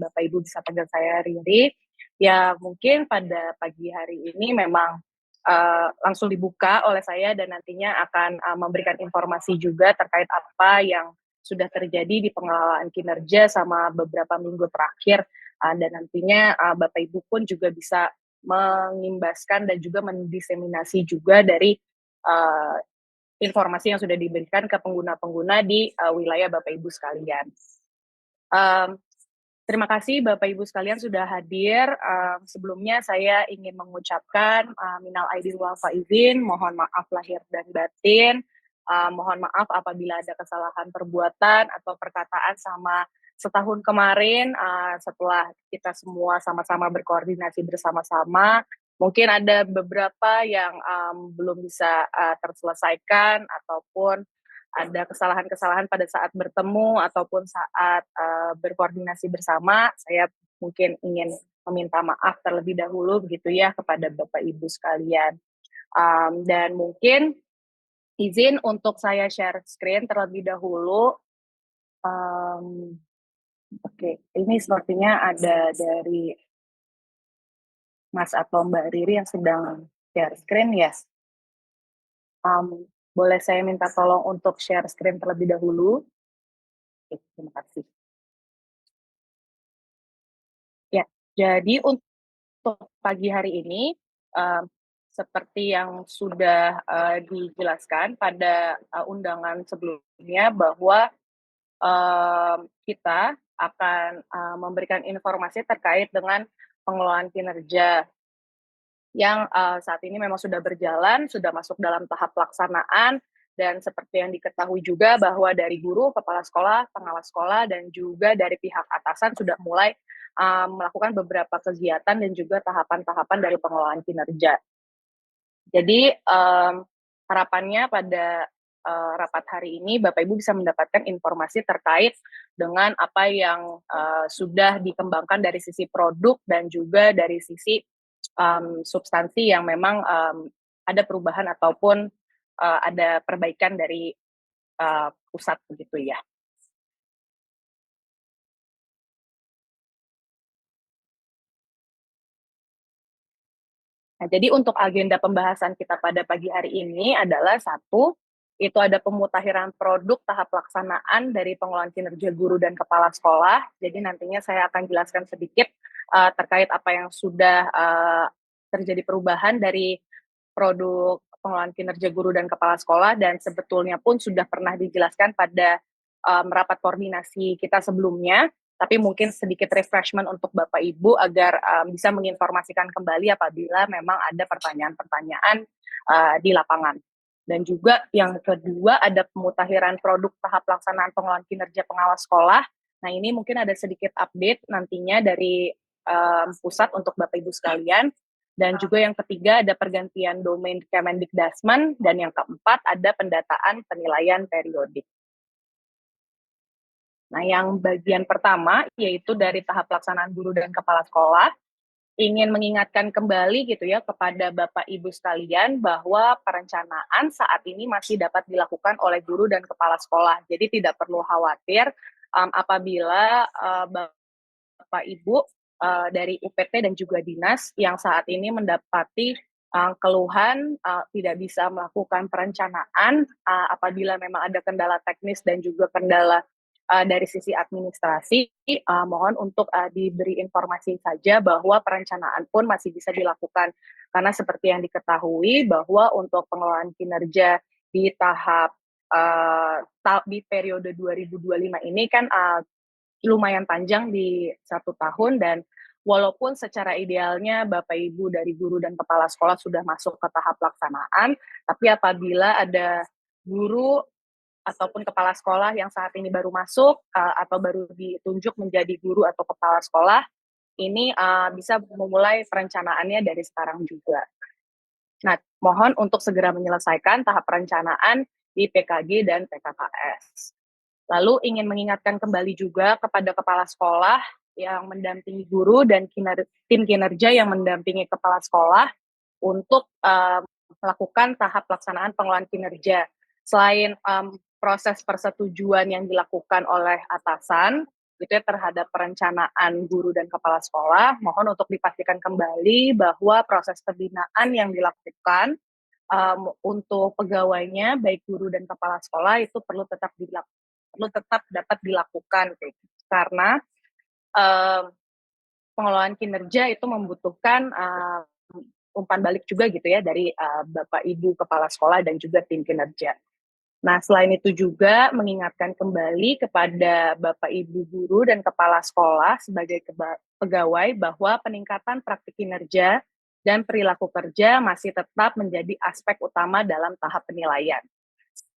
Bapak Ibu bisa panggil saya Riri. Ya mungkin pada pagi hari ini memang langsung dibuka oleh saya dan nantinya akan memberikan informasi juga terkait apa yang sudah terjadi di pengelolaan kinerja sama beberapa minggu terakhir, dan nantinya Bapak Ibu pun juga bisa mengimbaskan dan juga mendiseminasi juga dari uh, informasi yang sudah diberikan ke pengguna-pengguna di wilayah Bapak Ibu sekalian. Um, Terima kasih Bapak Ibu sekalian sudah hadir. Sebelumnya saya ingin mengucapkan minal aidin wal faizin, mohon maaf lahir dan batin. Mohon maaf apabila ada kesalahan perbuatan atau perkataan sama setahun kemarin, setelah kita semua sama-sama berkoordinasi bersama-sama. Mungkin ada beberapa yang belum bisa terselesaikan ataupun ada kesalahan-kesalahan pada saat bertemu ataupun saat berkoordinasi bersama. Saya mungkin ingin meminta maaf terlebih dahulu begitu ya kepada Bapak Ibu sekalian. Dan mungkin izin untuk saya share screen terlebih dahulu. Oke, ini sepertinya ada dari Mas atau Mbak Riri yang sedang share screen ya. Boleh saya minta tolong untuk share screen terlebih dahulu? Oke, terima kasih. Ya, jadi untuk pagi hari ini, uh, seperti yang sudah dijelaskan pada undangan sebelumnya bahwa kita akan memberikan informasi terkait dengan pengelolaan kinerja yang saat ini memang sudah berjalan, sudah masuk dalam tahap pelaksanaan, dan seperti yang diketahui juga bahwa dari guru, kepala sekolah, pengawas sekolah, dan juga dari pihak atasan sudah mulai melakukan beberapa kegiatan dan juga tahapan-tahapan dari pengelolaan kinerja. Jadi harapannya pada rapat hari ini Bapak Ibu bisa mendapatkan informasi terkait dengan apa yang sudah dikembangkan dari sisi produk dan juga dari sisi substansi yang memang ada perubahan ataupun ada perbaikan dari pusat begitu ya. Nah, jadi untuk agenda pembahasan kita pada pagi hari ini adalah satu, itu ada pemutakhiran produk tahap pelaksanaan dari pengelolaan kinerja guru dan kepala sekolah. Jadi nantinya saya akan jelaskan sedikit terkait apa yang sudah terjadi perubahan dari produk pengelolaan kinerja guru dan kepala sekolah dan sebetulnya pun sudah pernah dijelaskan pada rapat koordinasi kita sebelumnya, tapi mungkin sedikit refreshment untuk Bapak Ibu agar bisa menginformasikan kembali apabila memang ada pertanyaan-pertanyaan di lapangan. Dan juga yang kedua ada pemutakhiran produk tahap pelaksanaan pengelolaan kinerja pengawas sekolah. Nah ini mungkin ada sedikit update nantinya dari pusat untuk Bapak Ibu sekalian. Dan juga yang ketiga ada pergantian domain Kemendikdasmen dan yang keempat ada pendataan penilaian periodik. Nah, yang bagian pertama yaitu dari tahap pelaksanaan guru dan kepala sekolah, ingin mengingatkan kembali gitu ya kepada Bapak Ibu sekalian bahwa perencanaan saat ini masih dapat dilakukan oleh guru dan kepala sekolah. Jadi tidak perlu khawatir apabila Bapak Ibu dari UPT dan juga dinas yang saat ini mendapati keluhan tidak bisa melakukan perencanaan apabila memang ada kendala teknis dan juga kendala dari sisi administrasi, mohon untuk diberi informasi saja bahwa perencanaan pun masih bisa dilakukan. Karena seperti yang diketahui bahwa untuk pengelolaan kinerja di tahap di periode 2025 ini kan lumayan panjang di 1 tahun dan walaupun secara idealnya Bapak Ibu dari guru dan kepala sekolah sudah masuk ke tahap pelaksanaan, tapi apabila ada guru ataupun kepala sekolah yang saat ini baru masuk atau baru ditunjuk menjadi guru atau kepala sekolah, ini bisa memulai perencanaannya dari sekarang juga. Nah, mohon untuk segera menyelesaikan tahap perencanaan di PKG dan PKKS. Lalu ingin mengingatkan kembali juga kepada kepala sekolah yang mendampingi guru dan tim kinerja yang mendampingi kepala sekolah untuk melakukan tahap pelaksanaan pengelolaan kinerja. Selain proses persetujuan yang dilakukan oleh atasan, gitu ya terhadap perencanaan guru dan kepala sekolah, mohon untuk dipastikan kembali bahwa proses pembinaan yang dilakukan untuk pegawainya baik guru dan kepala sekolah itu perlu tetap dapat dilakukan kayak gitu. Karena eee, pengelolaan kinerja itu membutuhkan umpan balik juga gitu ya dari Bapak Ibu kepala sekolah dan juga tim kinerja. Nah, selain itu juga mengingatkan kembali kepada Bapak Ibu guru dan kepala sekolah sebagai pegawai bahwa peningkatan praktik kinerja dan perilaku kerja masih tetap menjadi aspek utama dalam tahap penilaian.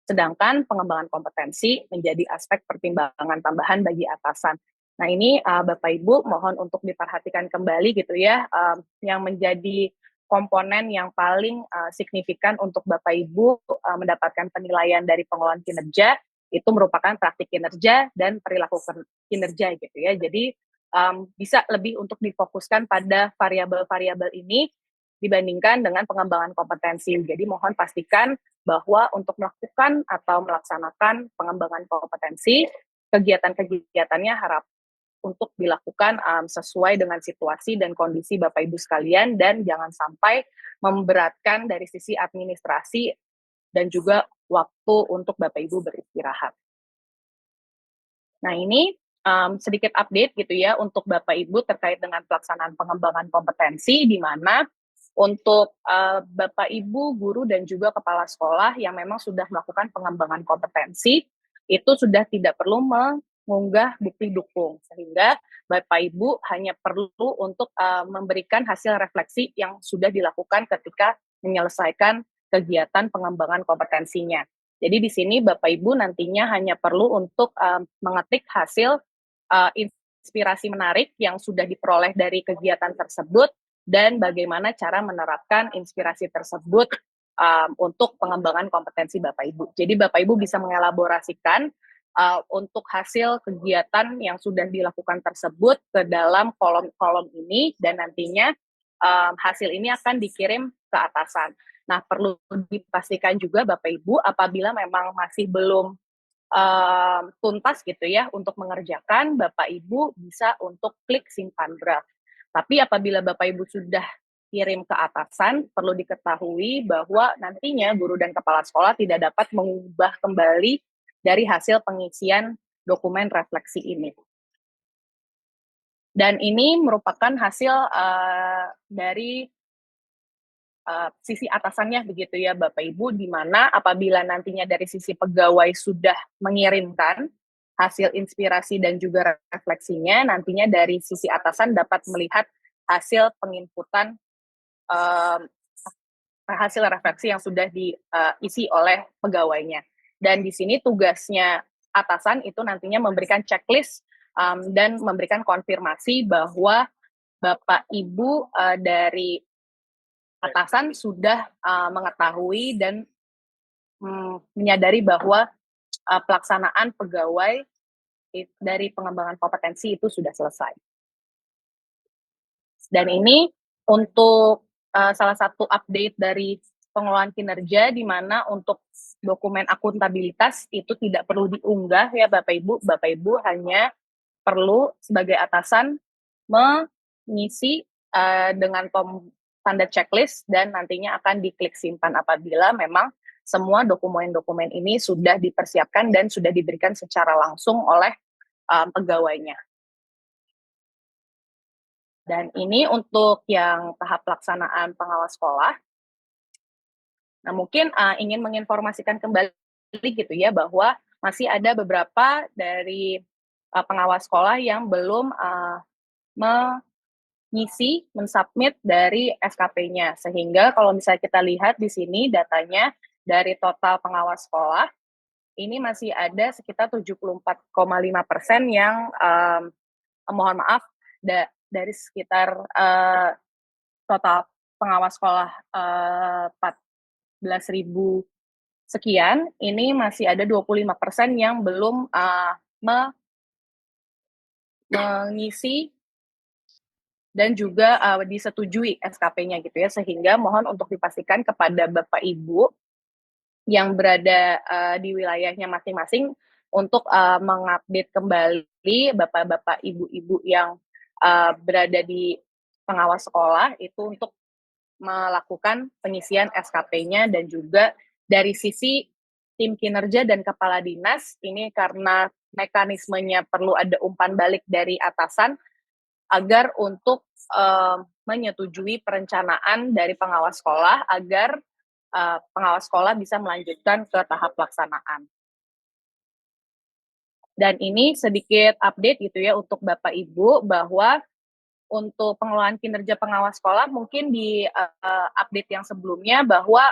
Sedangkan pengembangan kompetensi menjadi aspek pertimbangan tambahan bagi atasan. Nah ini Bapak Ibu mohon untuk diperhatikan kembali gitu ya, yang menjadi komponen yang paling signifikan untuk Bapak Ibu mendapatkan penilaian dari pengelolaan kinerja itu merupakan praktik kinerja dan perilaku kinerja gitu ya. Jadi bisa lebih untuk difokuskan pada variabel-variabel ini dibandingkan dengan pengembangan kompetensi. Jadi mohon pastikan bahwa untuk melakukan atau melaksanakan pengembangan kompetensi, kegiatan-kegiatannya harap untuk dilakukan sesuai dengan situasi dan kondisi Bapak Ibu sekalian dan jangan sampai memberatkan dari sisi administrasi dan juga waktu untuk Bapak Ibu beristirahat. Nah ini sedikit update gitu ya untuk Bapak Ibu terkait dengan pelaksanaan pengembangan kompetensi di mana untuk Bapak Ibu guru dan juga kepala sekolah yang memang sudah melakukan pengembangan kompetensi itu sudah tidak perlu mengunggah bukti dukung sehingga Bapak Ibu hanya perlu untuk memberikan hasil refleksi yang sudah dilakukan ketika menyelesaikan kegiatan pengembangan kompetensinya. Jadi di sini Bapak Ibu nantinya hanya perlu untuk mengetik hasil inspirasi menarik yang sudah diperoleh dari kegiatan tersebut dan bagaimana cara menerapkan inspirasi tersebut untuk pengembangan kompetensi Bapak Ibu. Jadi Bapak Ibu bisa mengelaborasikan untuk hasil kegiatan yang sudah dilakukan tersebut ke dalam kolom-kolom ini dan nantinya hasil ini akan dikirim ke atasan. Nah, perlu dipastikan juga Bapak Ibu apabila memang masih belum tuntas gitu ya untuk mengerjakan, Bapak Ibu bisa untuk klik simpan draft. Tapi apabila Bapak Ibu sudah kirim ke atasan, perlu diketahui bahwa nantinya guru dan kepala sekolah tidak dapat mengubah kembali dari hasil pengisian dokumen refleksi ini. Dan ini merupakan hasil dari sisi atasannya begitu ya Bapak Ibu, di mana apabila nantinya dari sisi pegawai sudah mengirimkan hasil inspirasi dan juga refleksinya, nantinya dari sisi atasan dapat melihat hasil penginputan um, hasil refleksi yang sudah diisi oleh pegawainya. Dan di sini tugasnya atasan itu nantinya memberikan checklist dan memberikan konfirmasi bahwa Bapak Ibu dari atasan sudah mengetahui dan menyadari bahwa pelaksanaan pegawai dari pengembangan kompetensi itu sudah selesai. Dan ini untuk salah satu update dari pengelolaan kinerja di mana untuk dokumen akuntabilitas itu tidak perlu diunggah ya Bapak Ibu. Bapak Ibu hanya perlu sebagai atasan mengisi dengan tanda checklist dan nantinya akan diklik simpan apabila memang semua dokumen-dokumen ini sudah dipersiapkan dan sudah diberikan secara langsung oleh pegawainya. Dan ini untuk yang tahap pelaksanaan pengawas sekolah. Nah, mungkin ingin menginformasikan kembali gitu ya bahwa masih ada beberapa dari pengawas sekolah yang belum mengisi, mensubmit dari SKP-nya. Sehingga kalau misalnya kita lihat di sini datanya dari total pengawas sekolah, ini masih ada sekitar 74,5% yang mohon maaf dari sekitar total pengawas sekolah 14.000 sekian, ini masih ada 25% yang belum mengisi dan juga disetujui SKP-nya gitu ya, sehingga mohon untuk dipastikan kepada Bapak Ibu yang berada di wilayahnya masing-masing untuk, mengupdate kembali bapak-bapak, ibu-ibu yang, berada di pengawas sekolah itu untuk melakukan pengisian SKP-nya dan juga dari sisi tim kinerja dan kepala dinas, ini karena mekanismenya perlu ada umpan balik dari atasan agar untuk, menyetujui perencanaan dari pengawas sekolah agar, pengawas sekolah bisa melanjutkan ke tahap pelaksanaan. Dan ini sedikit update gitu ya untuk Bapak Ibu bahwa untuk pengelolaan kinerja pengawas sekolah mungkin di, update yang sebelumnya bahwa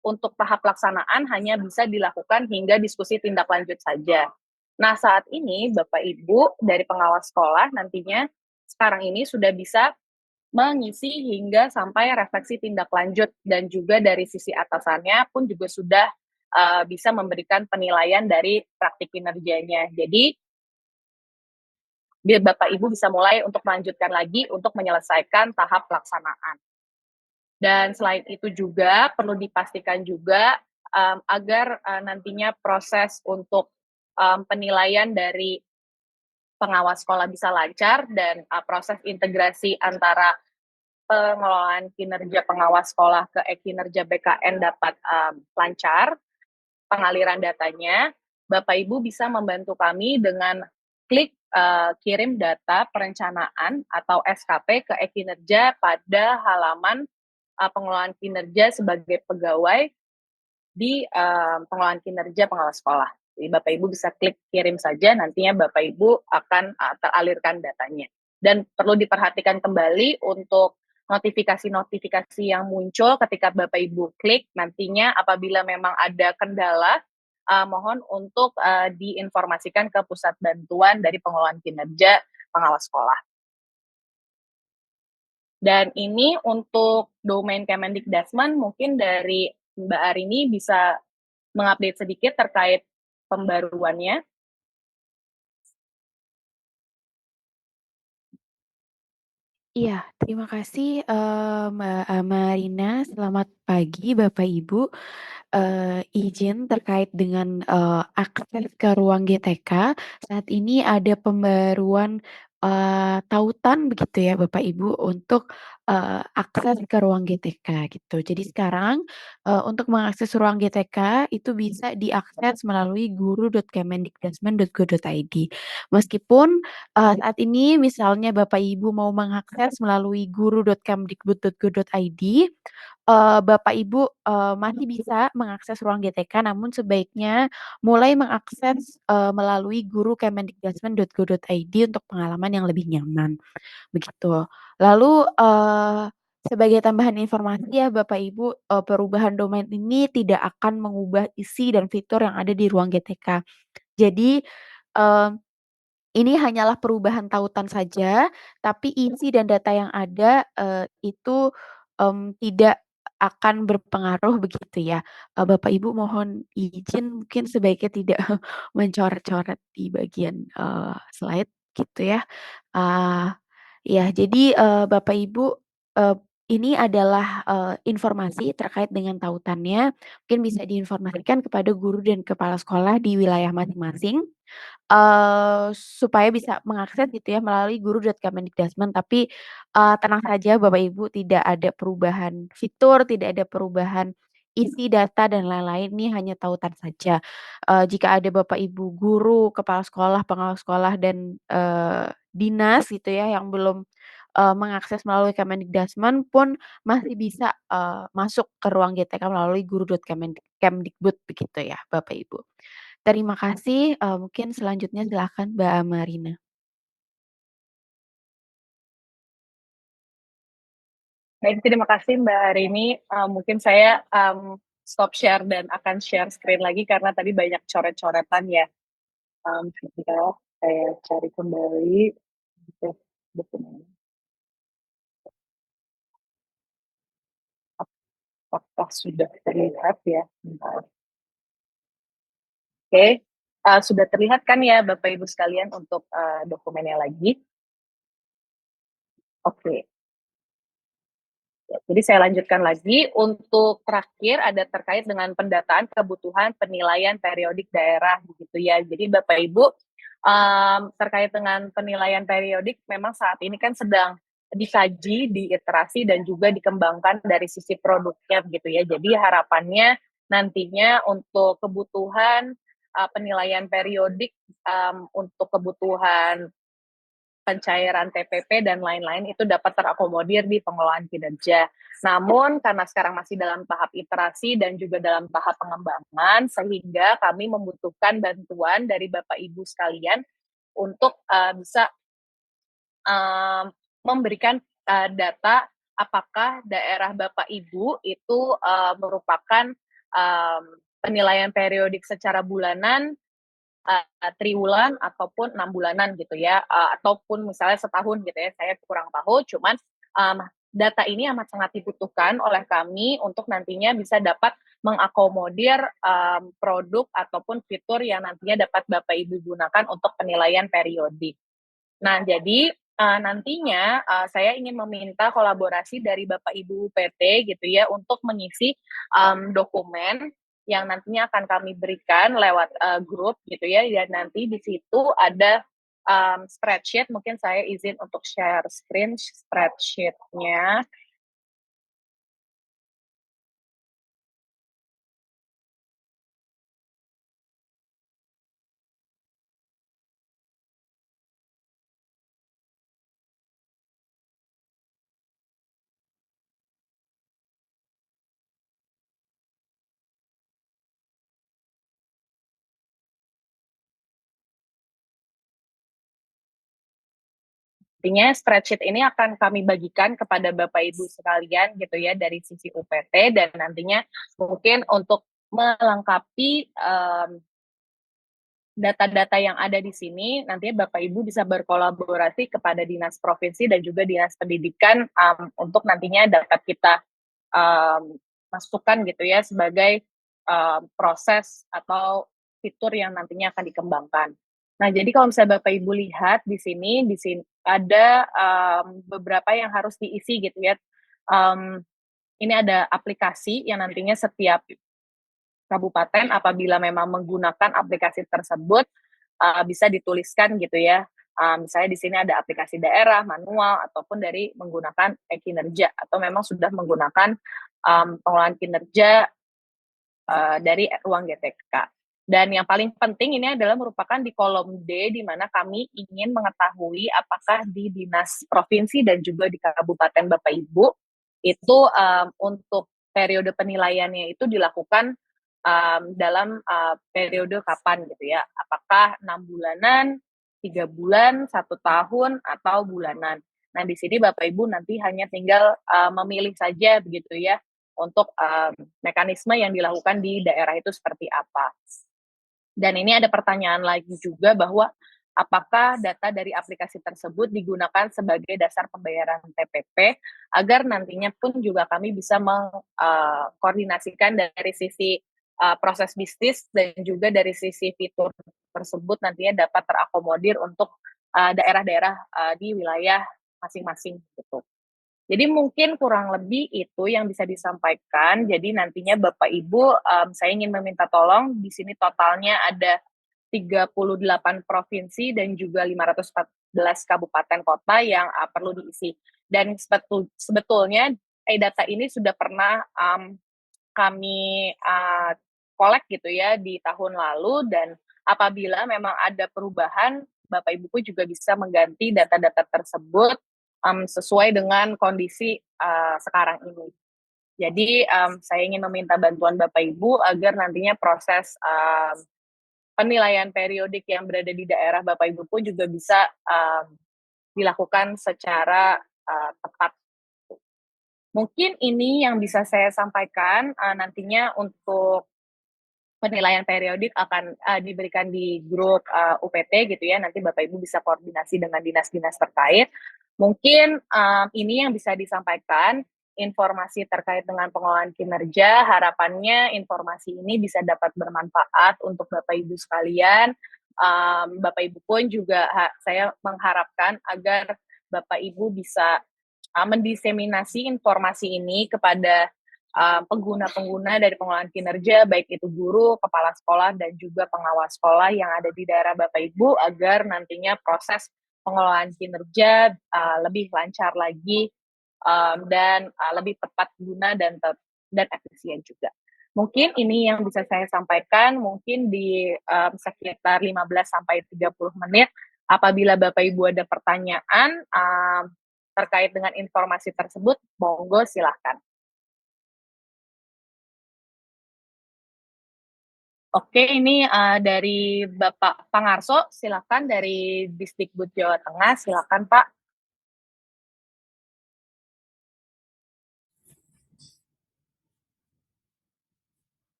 untuk tahap pelaksanaan hanya bisa dilakukan hingga diskusi tindak lanjut saja. Nah, saat ini Bapak Ibu dari pengawas sekolah nantinya sekarang ini sudah bisa mengisi hingga sampai refleksi tindak lanjut dan juga dari sisi atasannya pun juga sudah, bisa memberikan penilaian dari praktik kinerjanya. Jadi biar Bapak Ibu bisa mulai untuk melanjutkan lagi untuk menyelesaikan tahap pelaksanaan. Dan selain itu juga perlu dipastikan juga, agar, nantinya proses untuk, penilaian dari pengawas sekolah bisa lancar dan, proses integrasi antara pengelolaan kinerja pengawas sekolah ke e-kinerja BKN dapat, lancar, pengaliran datanya, Bapak Ibu bisa membantu kami dengan klik, kirim data perencanaan atau SKP ke e-kinerja pada halaman, pengelolaan kinerja sebagai pegawai di, pengelolaan kinerja pengawas sekolah. Jadi Bapak Ibu bisa klik kirim saja, nantinya Bapak Ibu akan, teralirkan datanya. Dan perlu diperhatikan kembali untuk notifikasi-notifikasi yang muncul ketika Bapak Ibu klik, nantinya apabila memang ada kendala, mohon untuk, diinformasikan ke pusat bantuan dari pengelolaan kinerja pengawas sekolah. Dan ini untuk domain Kemendikbudrismen mungkin dari Mbak Arini bisa mengupdate sedikit terkait pembaruannya. Iya, terima kasih, Mbak Amarina. Selamat pagi Bapak Ibu. Izin terkait dengan, akses ke ruang GTK, saat ini ada pembaruan, tautan begitu ya Bapak Ibu untuk, akses ke ruang GTK gitu. Jadi sekarang, untuk mengakses ruang GTK itu bisa diakses melalui guru.kemendikbudrismen.go.id. Meskipun, saat ini misalnya Bapak Ibu mau mengakses melalui guru.kemdikbud.go.id, Bapak Ibu, masih bisa mengakses ruang GTK, namun sebaiknya mulai mengakses, melalui guru.kemendikbudrismen.go.id untuk pengalaman yang lebih nyaman, begitu. Lalu, sebagai tambahan informasi ya Bapak Ibu, perubahan domain ini tidak akan mengubah isi dan fitur yang ada di ruang GTK. Jadi, eee ini hanyalah perubahan tautan saja, tapi isi dan data yang ada, itu, tidak akan berpengaruh begitu ya. Bapak Ibu mohon izin mungkin sebaiknya tidak mencoret-coret di bagian, slide gitu ya. Eee, ya jadi, Bapak Ibu, eee, ini adalah, informasi terkait dengan tautannya, mungkin bisa diinformasikan kepada guru dan kepala sekolah di wilayah masing-masing. Supaya bisa mengakses gitu ya melalui guru.kemendikbudrismen tapi, tenang saja Bapak Ibu tidak ada perubahan fitur, tidak ada perubahan isi data dan lain-lain, ini hanya tautan saja. Jika ada Bapak Ibu guru, kepala sekolah, pengawas sekolah dan, dinas gitu ya yang belum, mengakses melalui Kemendikbudrismen pun masih bisa, masuk ke ruang GTK melalui guru.kemdikbud begitu ya Bapak Ibu. Terima kasih, mungkin selanjutnya silakan Mbak Amarina. Baik, terima kasih Mbak Arini, mungkin saya, stop share dan akan share screen lagi karena tadi banyak coret-coretan ya. Sebentar saya cari kembali untuk dokumen. Apakah sudah terlihat ya? Bentar. Oke, sudah terlihat kan ya Bapak Ibu sekalian untuk, dokumennya lagi? Oke. Jadi saya lanjutkan lagi, untuk terakhir ada terkait dengan pendataan kebutuhan penilaian periodik daerah begitu ya. Jadi Bapak Ibu, terkait dengan penilaian periodik memang saat ini kan sedang dikaji, diiterasi dan juga dikembangkan dari sisi produknya begitu ya. Jadi harapannya nantinya untuk kebutuhan, penilaian periodik, untuk kebutuhan pencairan TPP dan lain-lain itu dapat terakomodir di pengelolaan kinerja. Namun karena sekarang masih dalam tahap iterasi dan juga dalam tahap pengembangan, sehingga kami membutuhkan bantuan dari Bapak Ibu sekalian untuk bisa memberikan data apakah daerah Bapak Ibu itu merupakan penilaian periodik secara bulanan, triwulan ataupun 6 bulanan gitu ya, ataupun misalnya setahun gitu ya, saya kurang tahu, cuman, data ini amat sangat dibutuhkan oleh kami untuk nantinya bisa dapat mengakomodir, produk ataupun fitur yang nantinya dapat Bapak Ibu gunakan untuk penilaian periodik. Nah, jadi, nantinya, saya ingin meminta kolaborasi dari Bapak Ibu PT gitu ya, untuk mengisi, dokumen yang nantinya akan kami berikan lewat, grup gitu ya, dan nanti di situ ada, spreadsheet, mungkin saya izin untuk share screen spreadsheet-nya. Artinya spreadsheet ini akan kami bagikan kepada Bapak Ibu sekalian gitu ya dari sisi UPT dan nantinya mungkin untuk melengkapi, data-data yang ada di sini nantinya Bapak Ibu bisa berkolaborasi kepada dinas provinsi dan juga dinas pendidikan, untuk nantinya dapat kita, masukkan gitu ya sebagai, proses atau fitur yang nantinya akan dikembangkan. Nah, jadi kalau misalnya Bapak Ibu lihat di sini ada, beberapa yang harus diisi gitu ya, mmm, ini ada aplikasi yang nantinya setiap kabupaten apabila memang menggunakan aplikasi tersebut, bisa dituliskan gitu ya, misalnya di sini ada aplikasi daerah, manual, ataupun dari menggunakan e-kinerja atau memang sudah menggunakan, pengelolaan kinerja, dari ruang GTK. Dan yang paling penting ini adalah merupakan di kolom D, di mana kami ingin mengetahui apakah di dinas provinsi dan juga di kabupaten Bapak Ibu, itu, untuk periode penilaiannya itu dilakukan, dalam, periode kapan gitu ya, apakah 6 bulanan, 3 bulan, 1 tahun, atau bulanan. Nah, di sini Bapak Ibu nanti hanya tinggal, memilih saja begitu ya, untuk, mekanisme yang dilakukan di daerah itu seperti apa. Dan ini ada pertanyaan lagi juga bahwa apakah data dari aplikasi tersebut digunakan sebagai dasar pembayaran TPP agar nantinya pun juga kami bisa mengkoordinasikan dari sisi, proses bisnis dan juga dari sisi fitur tersebut nantinya dapat terakomodir untuk, daerah-daerah, di wilayah masing-masing gitu. Jadi mungkin kurang lebih itu yang bisa disampaikan. Jadi nantinya Bapak Ibu, saya ingin meminta tolong di sini totalnya ada 38 provinsi dan juga 514 kabupaten kota yang, perlu diisi. Dan sebetulnya data ini sudah pernah, kami, kolek gitu ya di tahun lalu dan apabila memang ada perubahan, Bapak Ibu pun juga bisa mengganti data-data tersebut, sesuai dengan kondisi, sekarang ini. Jadi, saya ingin meminta bantuan Bapak Ibu agar nantinya proses, penilaian periodik yang berada di daerah Bapak Ibu pun juga bisa, dilakukan secara, tepat. Mungkin ini yang bisa saya sampaikan, nantinya untuk penilaian periodik akan, diberikan di grup, UPT gitu ya, nanti Bapak Ibu bisa koordinasi dengan dinas-dinas terkait. Mungkin, ini yang bisa disampaikan, informasi terkait dengan pengelolaan kinerja, harapannya informasi ini bisa dapat bermanfaat untuk Bapak Ibu sekalian, Bapak Ibu pun juga saya mengharapkan agar Bapak Ibu bisa, mendiseminasi informasi ini kepada pengguna-pengguna dari pengelolaan kinerja, baik itu guru, kepala sekolah, dan juga pengawas sekolah yang ada di daerah Bapak Ibu, agar nantinya proses pengelolaan kinerja lebih lancar lagi, dan lebih tepat guna dan efisien juga. Mungkin ini yang bisa saya sampaikan, mungkin di sekitar 15 sampai 30 menit. Apabila Bapak Ibu ada pertanyaan terkait dengan informasi tersebut, monggo silahkan. Oke, ini dari Bapak Pangarso, silakan dari Disdikbud Jawa Tengah, silakan Pak.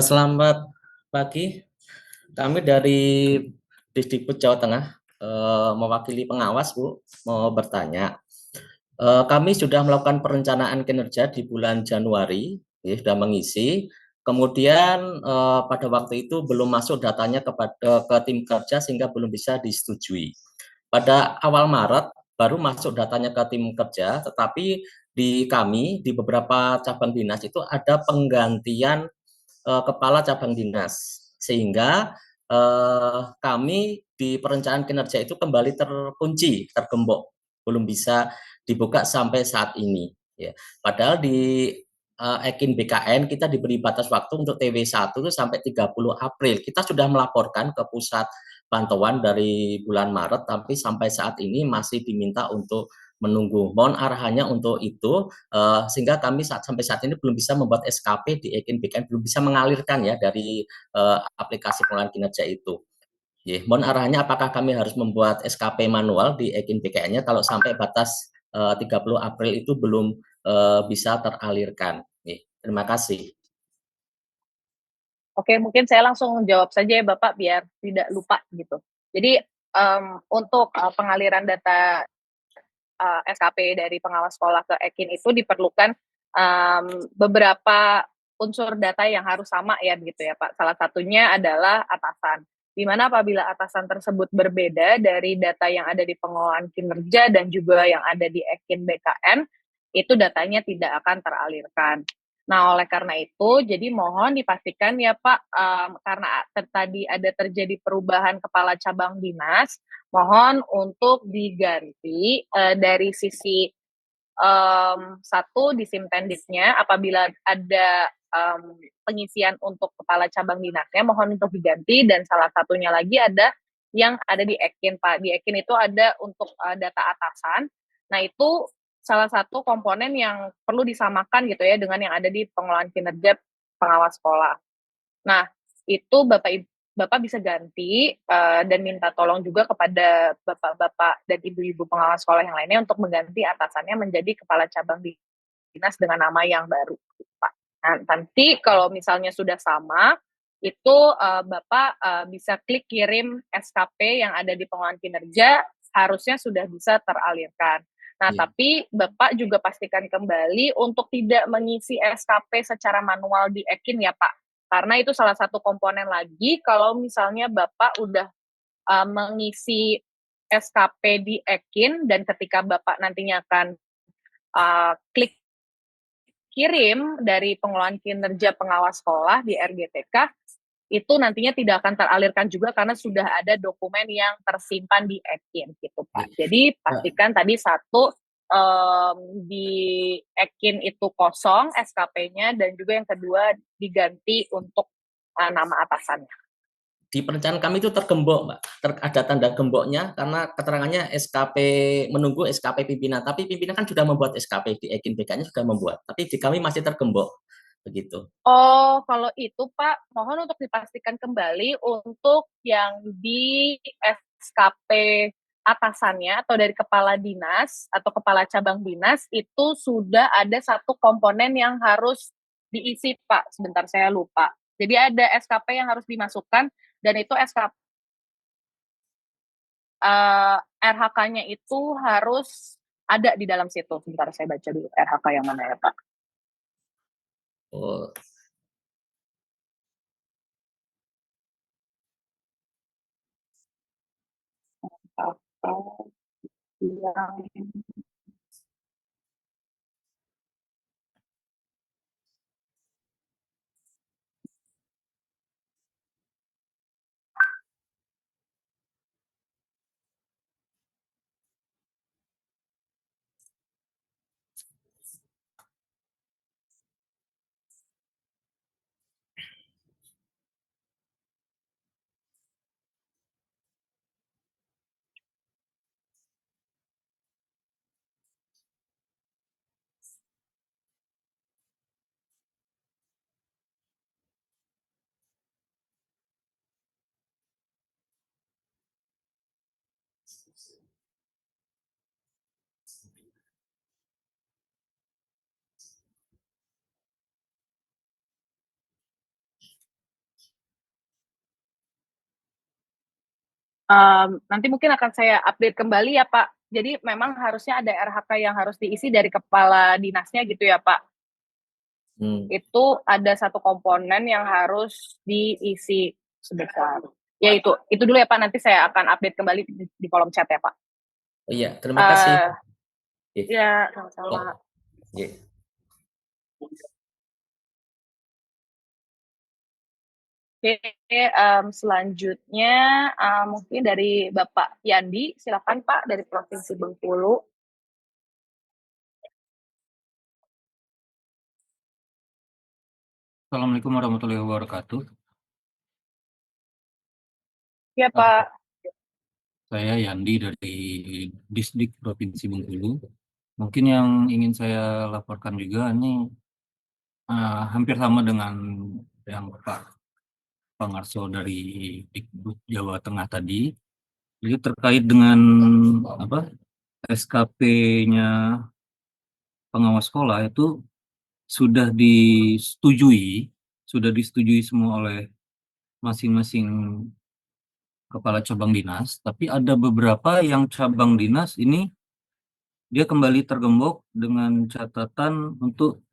Selamat pagi. Kami dari Disdikbud Jawa Tengah mewakili pengawas, Bu, mau bertanya. Kami sudah melakukan perencanaan kinerja di bulan Januari, sudah mengisi. Kemudian pada waktu itu belum masuk datanya ke tim kerja sehingga belum bisa disetujui. Pada awal Maret baru masuk datanya ke tim kerja, tetapi di kami di beberapa cabang dinas itu ada penggantian kepala cabang dinas, sehingga kami di perencanaan kinerja itu kembali terkunci, tergembok, belum bisa dibuka sampai saat ini. Ya. Padahal di Ekin BKN kita diberi batas waktu untuk TW1 itu sampai 30 April. Kita sudah melaporkan ke pusat pantauan dari bulan Maret, tapi sampai saat ini masih diminta untuk menunggu. Mohon arahannya untuk itu, sehingga kami sampai saat ini belum bisa membuat SKP di Ekin BKN, belum bisa mengalirkan ya dari aplikasi pengelolaan kinerja itu. Mohon arahannya apakah kami harus membuat SKP manual di Ekin BKN-nya kalau sampai batas 30 April itu belum bisa teralirkan. Terima kasih. Oke, mungkin saya langsung jawab saja ya Bapak biar tidak lupa gitu. Jadi untuk pengaliran data SKP dari pengawas sekolah ke Ekin itu diperlukan beberapa unsur data yang harus sama ya begitu ya Pak. Salah satunya adalah atasan. Di mana apabila atasan tersebut berbeda dari data yang ada di pengelolaan kinerja dan juga yang ada di Ekin BKN, itu datanya tidak akan teralirkan. Nah, oleh karena itu, jadi mohon dipastikan ya Pak, karena tadi ada terjadi perubahan kepala cabang dinas, mohon untuk diganti dari sisi satu di Simtendiknya apabila ada pengisian untuk kepala cabang dinasnya mohon untuk diganti, dan salah satunya lagi ada yang ada di Ekin Pak. Di Ekin itu ada untuk data atasan. Nah, itu salah satu komponen yang perlu disamakan gitu ya dengan yang ada di pengelolaan kinerja pengawas sekolah. Nah, itu Bapak bisa ganti dan minta tolong juga kepada bapak-bapak dan ibu-ibu pengawas sekolah yang lainnya untuk mengganti atasannya menjadi kepala cabang dinas dengan nama yang baru, Pak. Nah, nanti kalau misalnya sudah sama, itu Bapak bisa klik kirim SKP yang ada di pengelolaan kinerja, harusnya sudah bisa teralirkan. Nah, tapi Bapak juga pastikan kembali untuk tidak mengisi SKP secara manual di Ekin ya, Pak. Karena itu salah satu komponen lagi kalau misalnya Bapak udah mengisi SKP di Ekin dan ketika Bapak nantinya akan klik kirim dari pengelolaan kinerja pengawas sekolah di RGTK, itu nantinya tidak akan teralirkan juga karena sudah ada dokumen yang tersimpan di Ekin gitu Pak. Jadi pastikan tadi satu di Ekin itu kosong SKP-nya, dan juga yang kedua diganti untuk nama atasannya. Di perencanaan kami itu tergembok, Mbak. Ada tanda gemboknya karena keterangannya SKP, menunggu SKP pimpinan. Tapi pimpinan kan sudah membuat SKP, di Ekin BK-nya sudah membuat. Tapi di kami masih tergembok. Begitu. Oh, kalau itu Pak, mohon untuk dipastikan kembali untuk yang di SKP atasannya atau dari kepala dinas atau kepala cabang dinas itu sudah ada satu komponen yang harus diisi Pak. Sebentar saya lupa. Jadi ada SKP yang harus dimasukkan, dan itu SKP RHK-nya itu harus ada di dalam situ. Sebentar saya baca dulu RHK yang mana ya Pak. Oh. yang nanti mungkin akan saya update kembali ya Pak. Jadi memang harusnya ada RHK yang harus diisi dari kepala dinasnya gitu ya Pak. Itu ada satu komponen yang harus diisi sebesar. Ya itu dulu ya Pak. Nanti saya akan update kembali di kolom chat ya Pak. Oh iya, terima kasih. Ya, sama-sama. Ya. Oke, selanjutnya mungkin dari Bapak Yandi, silakan Pak dari Provinsi Bengkulu. Assalamualaikum warahmatullahi wabarakatuh. Ya Pak. Saya Yandi dari Disdik Provinsi Bengkulu. Mungkin yang ingin saya laporkan juga ini hampir sama dengan yang Pak Pangarso dari Dikbud Jawa Tengah tadi. Jadi terkait dengan SKP-nya pengawas sekolah itu sudah disetujui semua oleh masing-masing kepala cabang dinas, tapi ada beberapa yang cabang dinas ini dia kembali tergembok dengan catatan untuk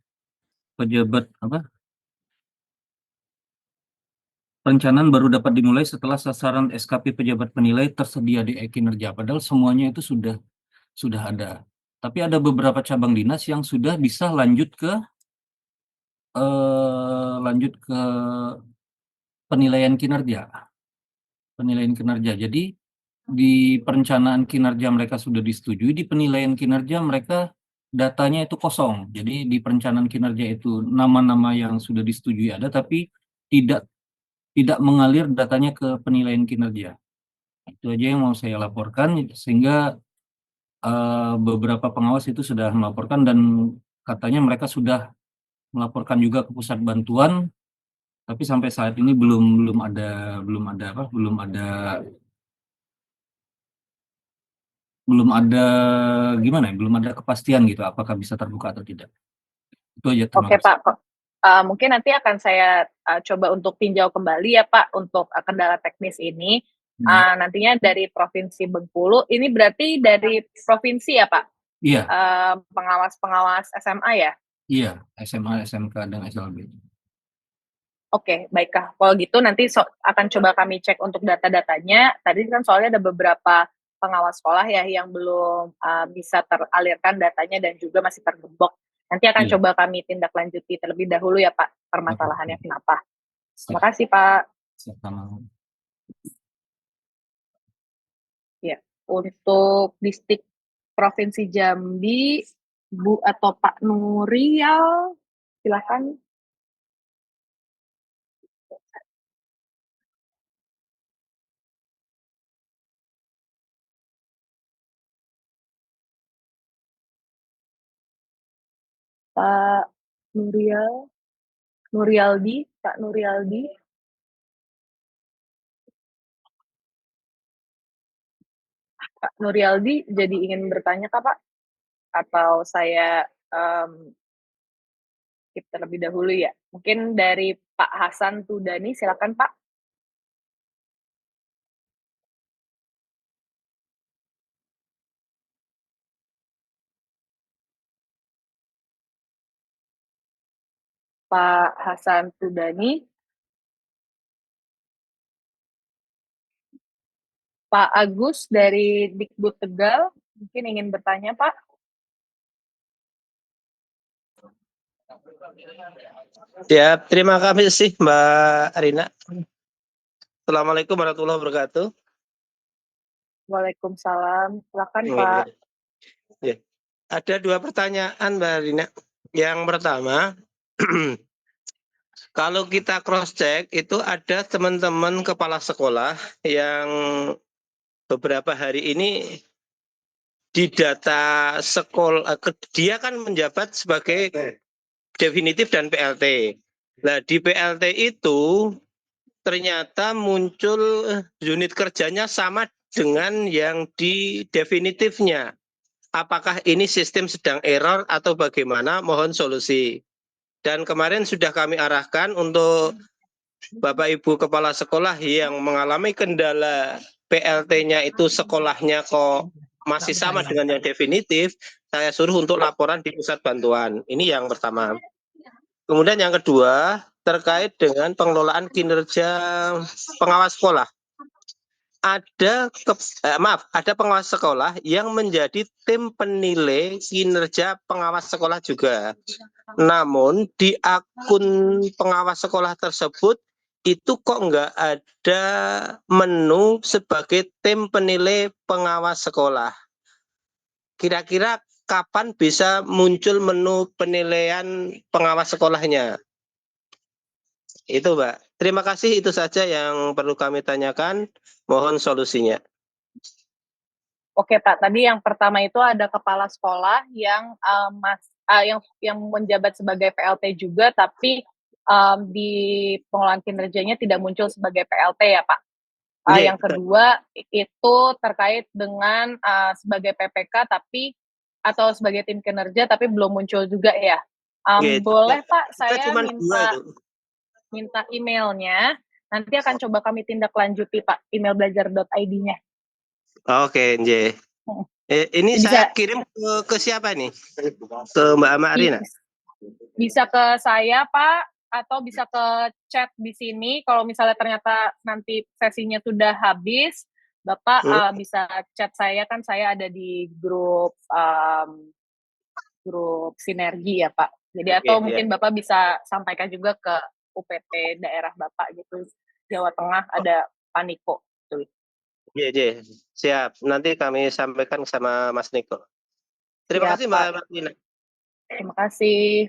pejabat perencanaan baru dapat dimulai setelah sasaran SKP pejabat penilai tersedia di e-kinerja. Padahal semuanya itu sudah ada. Tapi ada beberapa cabang dinas yang sudah bisa lanjut ke penilaian kinerja. Penilaian kinerja. Jadi di perencanaan kinerja mereka sudah disetujui, di penilaian kinerja mereka datanya itu kosong. Jadi di perencanaan kinerja itu nama-nama yang sudah disetujui ada, tapi tidak mengalir datanya ke penilaian kinerja. Itu aja yang mau saya laporkan, sehingga beberapa pengawas itu sudah melaporkan dan katanya mereka sudah melaporkan juga ke pusat bantuan, tapi sampai saat ini belum ada gimana ya, belum ada kepastian gitu apakah bisa terbuka atau tidak. Itu aja, terima Oke kasih. Pak, mungkin nanti akan saya coba untuk tinjau kembali ya Pak untuk kendala teknis ini. Nantinya dari Provinsi Bengkulu, ini berarti dari provinsi ya Pak? Iya. Pengawas-pengawas SMA ya? Iya, SMA, SMK, dan SLB. Oke, baiklah. Kalau gitu nanti akan coba kami cek untuk data-datanya. Tadi kan soalnya ada beberapa pengawas sekolah ya yang belum bisa teralirkan datanya dan juga masih tergembok. Nanti akan coba kami tindak lanjuti terlebih dahulu ya Pak, permasalahannya kenapa. Terima kasih Pak. Sama. Ya, untuk distrik Provinsi Jambi, Bu atau Pak Nurial, silakan. Pak Nurialdi, Pak Nurialdi. Pak Nurialdi jadi ingin bertanya Kak Pak? Atau saya skip terlebih dahulu ya? Mungkin dari Pak Hasan Tudani, silakan Pak. Pak Hasan Tudani. Pak Agus dari Dikbud Tegal, Mungkin ingin bertanya, Pak? Ya, terima kasih Mbak Rina. Assalamualaikum warahmatullahi wabarakatuh. Waalaikumsalam. Silakan, Iya. Pak. Ya. Ada 2 pertanyaan Mbak Rina. Yang pertama, kalau kita cross check itu ada teman-teman kepala sekolah yang beberapa hari ini di data sekolah dia kan menjabat sebagai definitif dan PLT. Nah, di PLT itu ternyata muncul unit kerjanya sama dengan yang di definitifnya. Apakah ini sistem sedang error atau bagaimana? Mohon solusi. Dan kemarin sudah kami arahkan untuk Bapak Ibu Kepala Sekolah yang mengalami kendala PLT-nya itu sekolahnya kok masih sama dengan yang definitif, saya suruh untuk laporan di pusat bantuan. Ini yang pertama. Kemudian yang kedua, terkait dengan pengelolaan kinerja pengawas sekolah. Ada pengawas sekolah yang menjadi tim penilai kinerja pengawas sekolah juga. Namun di akun pengawas sekolah tersebut itu kok nggak ada menu sebagai tim penilai pengawas sekolah. Kira-kira kapan bisa muncul menu penilaian pengawas sekolahnya? Itu, Mbak. Terima kasih, itu saja yang perlu kami tanyakan. Mohon solusinya. Oke, Pak. Tadi yang pertama itu ada kepala sekolah yang yang menjabat sebagai PLT juga, tapi di pengelolaan kinerjanya tidak muncul sebagai PLT ya, Pak. Yang kedua itu terkait dengan sebagai PPK atau sebagai tim kinerja tapi belum muncul juga ya. Boleh Pak, saya cuma 2 itu. minta emailnya. Nanti akan coba kami tindak lanjuti Pak, email belajar.id-nya. Oke, Nje. Ini saya kirim ke siapa nih? Ke Mbak Marina? Bisa ke saya Pak, atau bisa ke chat di sini. Kalau misalnya ternyata nanti sesinya sudah habis, Bapak bisa chat saya, kan saya ada di grup grup sinergi ya Pak. Jadi atau mungkin Bapak bisa sampaikan juga ke UPT daerah Bapak gitu, Jawa Tengah ada Paniko. Iya, siap. Nanti kami sampaikan sama Mas Niko. Terima kasih Mbak Marina. Terima kasih.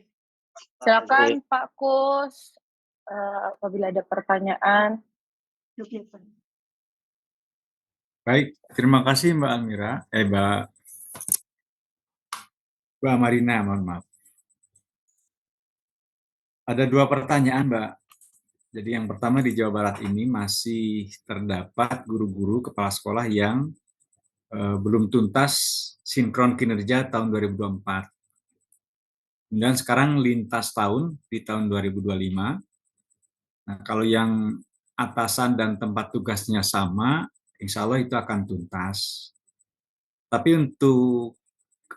Silakan Pak Kus, apabila ada pertanyaan. Baik, terima kasih Mbak Almira, Mbak Marina, mohon maaf. Ada 2 pertanyaan, Mbak. Jadi yang pertama di Jawa Barat ini masih terdapat guru-guru kepala sekolah yang belum tuntas sinkron kinerja tahun 2024. Dan sekarang lintas tahun di tahun 2025. Nah, kalau yang atasan dan tempat tugasnya sama, insya Allah itu akan tuntas. Tapi untuk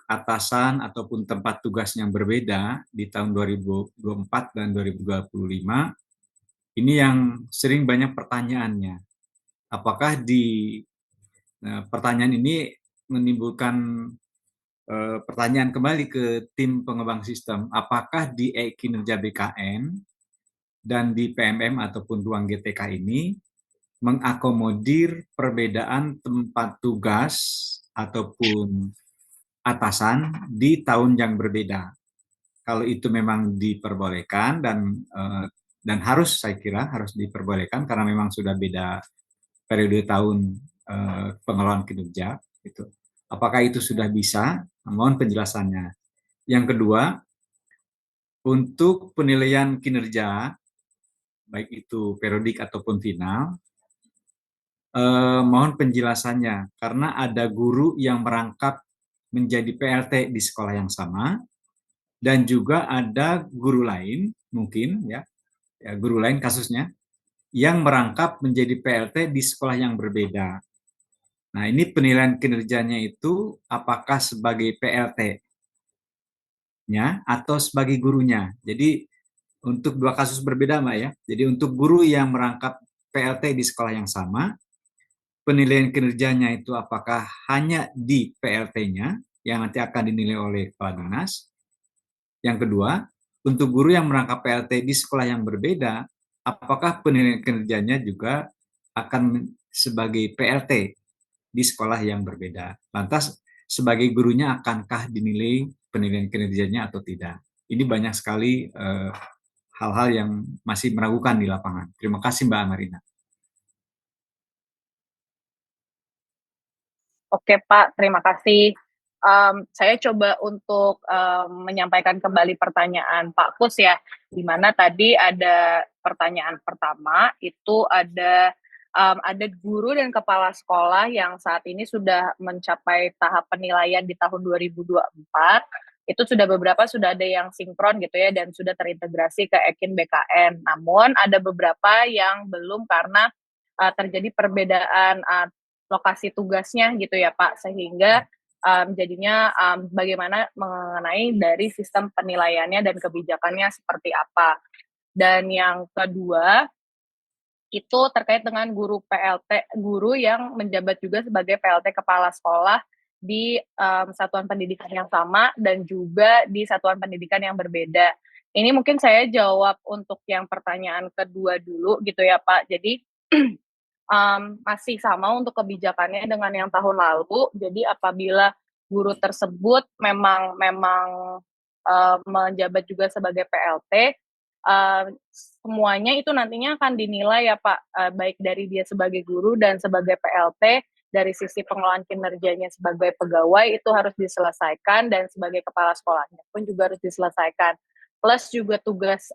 atasan ataupun tempat tugas yang berbeda di tahun 2024 dan 2025, ini yang sering banyak pertanyaannya. Apakah pertanyaan ini menimbulkan pertanyaan kembali ke tim pengembang sistem, apakah di kinerja BKN dan di PMM ataupun ruang GTK ini mengakomodir perbedaan tempat tugas ataupun atasan di tahun yang berbeda. Kalau itu memang diperbolehkan dan harus, saya kira harus diperbolehkan karena memang sudah beda periode tahun pengelolaan kinerja. Gitu. Apakah itu sudah bisa? Mohon penjelasannya. Yang kedua, untuk penilaian kinerja, baik itu periodik ataupun final, mohon penjelasannya karena ada guru yang merangkap menjadi PLT di sekolah yang sama dan juga ada guru lain mungkin ya guru lain kasusnya yang merangkap menjadi PLT di sekolah yang berbeda. Nah, ini penilaian kinerjanya itu apakah sebagai PLT-nya atau sebagai gurunya. Jadi untuk 2 kasus berbeda, Mbak ya. Jadi untuk guru yang merangkap PLT di sekolah yang sama penilaian kinerjanya itu apakah hanya di PLT-nya yang nanti akan dinilai oleh kepala dinas. Yang kedua, untuk guru yang merangkap PLT di sekolah yang berbeda, apakah penilaian kinerjanya juga akan sebagai PLT di sekolah yang berbeda. Lantas, sebagai gurunya akankah dinilai penilaian kinerjanya atau tidak? Ini banyak sekali hal-hal yang masih meragukan di lapangan. Terima kasih Mbak Marina. Oke Pak, terima kasih. Saya coba untuk menyampaikan kembali pertanyaan Pak Kus ya, di mana tadi ada pertanyaan pertama itu ada guru dan kepala sekolah yang saat ini sudah mencapai tahap penilaian di tahun 2024. Itu beberapa sudah ada yang sinkron gitu ya dan sudah terintegrasi ke Ekin BKN. Namun ada beberapa yang belum karena terjadi perbedaan lokasi tugasnya gitu ya Pak, sehingga jadinya bagaimana mengenai dari sistem penilaiannya dan kebijakannya seperti apa. Dan yang kedua, itu terkait dengan guru PLT, guru yang menjabat juga sebagai PLT kepala sekolah di satuan pendidikan yang sama dan juga di satuan pendidikan yang berbeda. Ini mungkin saya jawab untuk yang pertanyaan kedua dulu gitu ya Pak. Jadi masih sama untuk kebijakannya dengan yang tahun lalu. Jadi apabila guru tersebut memang menjabat juga sebagai PLT, semuanya itu nantinya akan dinilai ya Pak, baik dari dia sebagai guru dan sebagai PLT, dari sisi pengelolaan kinerjanya sebagai pegawai itu harus diselesaikan dan sebagai kepala sekolahnya pun juga harus diselesaikan. Plus juga tugas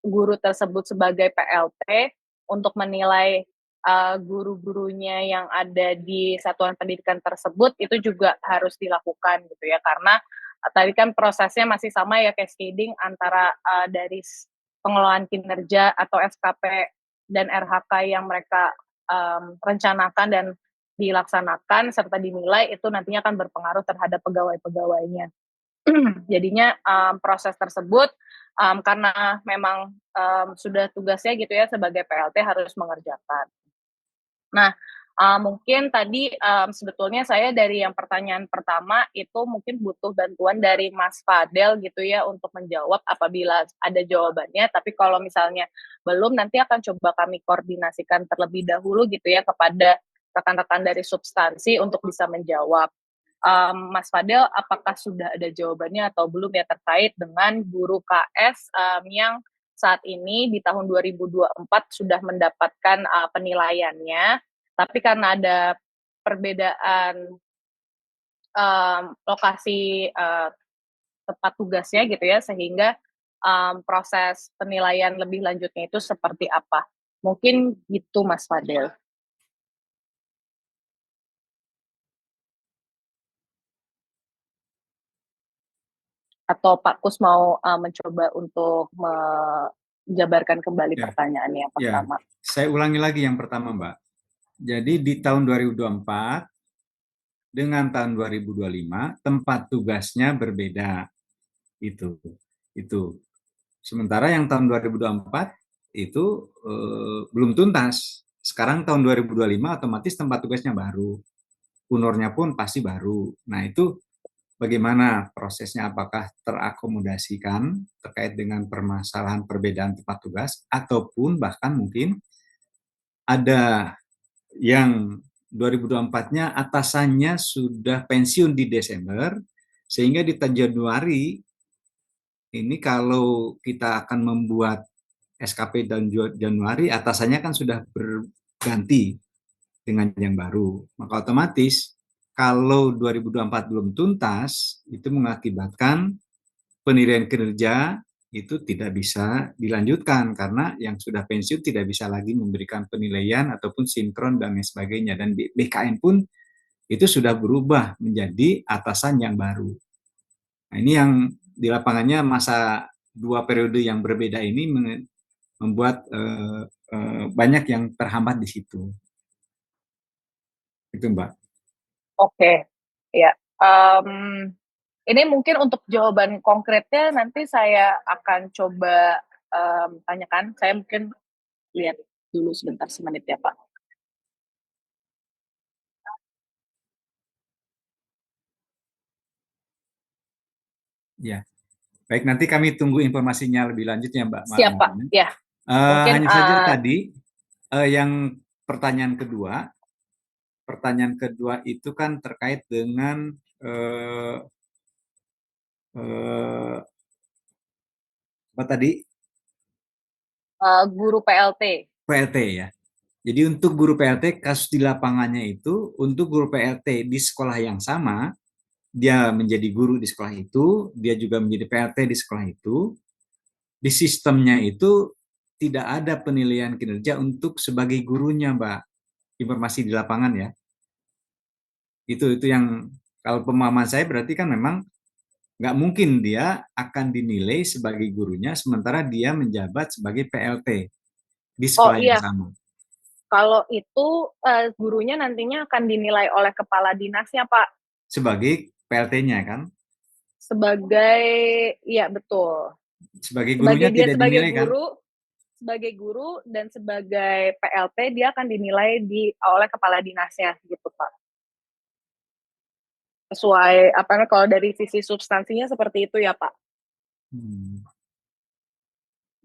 guru tersebut sebagai PLT untuk menilai guru-gurunya yang ada di satuan pendidikan tersebut itu juga harus dilakukan gitu ya, karena tadi kan prosesnya masih sama ya, cascading antara dari pengelolaan kinerja atau SKP dan RHK yang mereka rencanakan dan dilaksanakan serta dinilai itu nantinya akan berpengaruh terhadap pegawai-pegawainya. Jadinya proses tersebut karena memang sudah tugasnya gitu ya sebagai PLT harus mengerjakan. Nah, mungkin tadi sebetulnya saya dari yang pertanyaan pertama itu mungkin butuh bantuan dari Mas Fadel gitu ya untuk menjawab apabila ada jawabannya, tapi kalau misalnya belum nanti akan coba kami koordinasikan terlebih dahulu gitu ya kepada rekan-rekan dari substansi untuk bisa menjawab. Mas Fadel, apakah sudah ada jawabannya atau belum ya terkait dengan guru KS yang saat ini di tahun 2024 sudah mendapatkan penilaiannya, tapi karena ada perbedaan lokasi tempat tugasnya gitu ya, sehingga proses penilaian lebih lanjutnya itu seperti apa? Mungkin gitu Mas Fadel. Atau Pak Kus mau mencoba untuk menjabarkan kembali Ya, pertanyaannya yang ya. pertama? Saya ulangi lagi yang pertama, Mbak. Jadi di tahun 2024 dengan tahun 2025 tempat tugasnya berbeda. Itu. Sementara yang tahun 2024 itu belum tuntas. Sekarang tahun 2025 otomatis tempat tugasnya baru. Honornya pun pasti baru. Nah, itu bagaimana prosesnya, apakah terakomodasikan terkait dengan permasalahan perbedaan tempat tugas ataupun bahkan mungkin ada yang 2024-nya atasannya sudah pensiun di Desember sehingga di Januari ini kalau kita akan membuat SKP dan Januari atasannya kan sudah berganti dengan yang baru. Maka otomatis kalau 2024 belum tuntas, itu mengakibatkan penilaian kinerja itu tidak bisa dilanjutkan karena yang sudah pensiun tidak bisa lagi memberikan penilaian ataupun sinkron dan lain sebagainya. Dan BKN pun itu sudah berubah menjadi atasan yang baru. Nah, ini yang di lapangannya masa 2 periode yang berbeda ini membuat banyak yang terhambat di situ. Itu Mbak. Oke, ya. Ini mungkin untuk jawaban konkretnya nanti saya akan coba tanyakan. Saya mungkin lihat dulu sebentar semenit ya Pak. Ya, baik, nanti kami tunggu informasinya lebih lanjut ya Mbak Siap, Pak. Marina. Ya, mungkin Hanya saja tadi yang pertanyaan kedua itu kan terkait dengan apa tadi? guru PLT. PLT ya. Jadi untuk guru PLT kasus di lapangannya itu untuk guru PLT di sekolah yang sama, dia menjadi guru di sekolah itu, dia juga menjadi PLT di sekolah itu, di sistemnya itu tidak ada penilaian kinerja untuk sebagai gurunya, Mbak. Informasi di lapangan ya. Itu yang kalau pemahaman saya berarti kan memang nggak mungkin dia akan dinilai sebagai gurunya sementara dia menjabat sebagai PLT di Oh sekolah yang iya, sama. kalau itu gurunya nantinya akan dinilai oleh kepala dinasnya, Pak. Sebagai PLT-nya kan? Sebagai, iya betul. Sebagai gurunya Dia tidak dinilai kan? sebagai guru dan sebagai PLT dia akan dinilai oleh kepala dinasnya gitu, Pak. Sesuai apa namanya, kalau dari sisi substansinya seperti itu ya, Pak.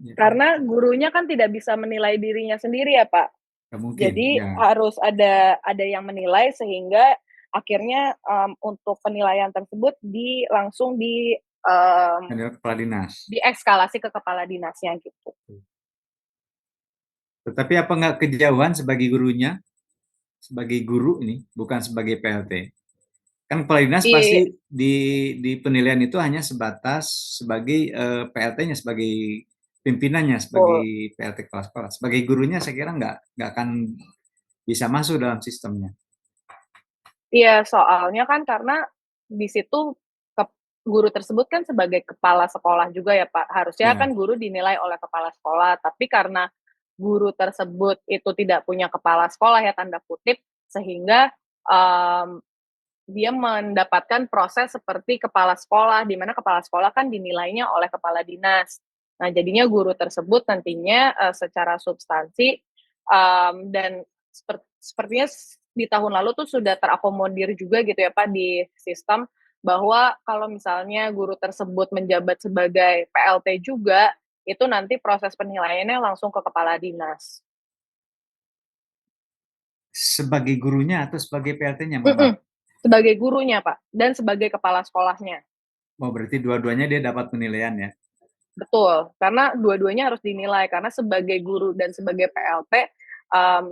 Ya, Karena gurunya kan tidak bisa menilai dirinya sendiri ya, Pak. nggak mungkin. Jadi Ya. harus ada yang menilai sehingga akhirnya untuk penilaian tersebut langsung Kepala dinas. diekskalasi ke kepala dinasnya gitu. Tetapi apa nggak kejauhan sebagai gurunya, sebagai guru ini, bukan sebagai PLT? Kan kepala dinas pasti di penilaian itu hanya sebatas sebagai PLT-nya, sebagai pimpinannya, sebagai PLT kepala sekolah. Sebagai gurunya saya kira nggak akan bisa masuk dalam sistemnya. Iya, soalnya kan karena di situ guru tersebut kan sebagai kepala sekolah juga ya, Pak. Harusnya Ya. kan guru dinilai oleh kepala sekolah, tapi karena guru tersebut itu tidak punya kepala sekolah ya tanda kutip, sehingga dia mendapatkan proses seperti kepala sekolah, di mana kepala sekolah kan dinilainya oleh kepala dinas. Nah, jadinya guru tersebut nantinya secara substansi dan sepertinya di tahun lalu tuh sudah terakomodir juga gitu ya Pak di sistem bahwa kalau misalnya guru tersebut menjabat sebagai PLT juga, itu nanti proses penilaiannya langsung ke kepala dinas. Sebagai gurunya atau sebagai PLT-nya, Mbak? Sebagai gurunya, Pak, dan sebagai kepala sekolahnya. Oh, berarti dua-duanya dia dapat penilaian ya? Betul, karena dua-duanya harus dinilai, karena sebagai guru dan sebagai PLT,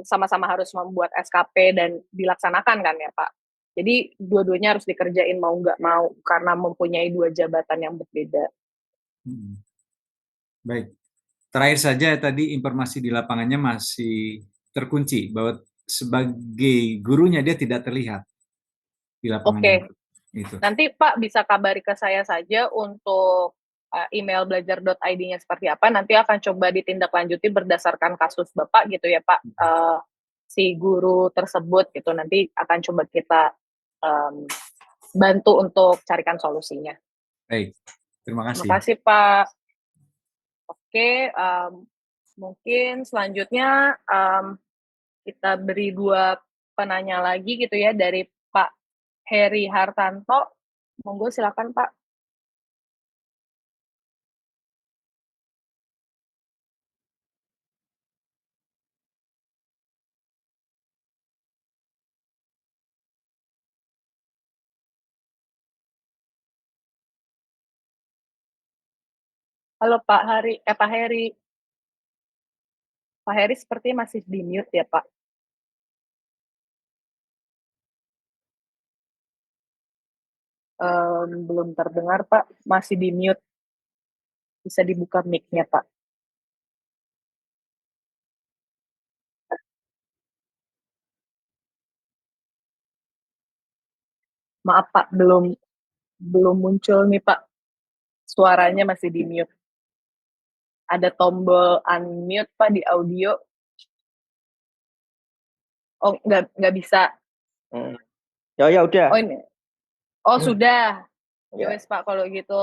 sama-sama harus membuat SKP dan dilaksanakan kan ya, Pak. Jadi dua-duanya harus dikerjain mau nggak mau, karena mempunyai dua jabatan yang berbeda. Baik. Terakhir saja tadi informasi di lapangannya masih terkunci bahwa sebagai gurunya dia tidak terlihat di lapangannya. Oke, Itu. nanti Pak bisa kabari ke saya saja untuk email belajar.id-nya seperti apa, nanti akan coba ditindaklanjuti berdasarkan kasus Bapak gitu ya Pak, si guru tersebut gitu, nanti akan coba kita bantu untuk carikan solusinya. Baik, terima Terima kasih. kasih Pak. Oke, mungkin selanjutnya kita beri 2 penanya lagi gitu ya dari Pak Heri Hartanto. Monggo silakan Pak. Halo Pak Heri. Pak Heri. Pak Heri sepertinya masih di mute ya Pak. Belum terdengar Pak, masih di mute. Bisa dibuka mic-nya Pak. Maaf Pak, belum muncul nih Pak. Suaranya masih di mute. Ada tombol unmute Pak di audio. Oh, nggak bisa. Ya udah. Oh ini. Oh sudah. Ya Ya. wes Pak, kalau gitu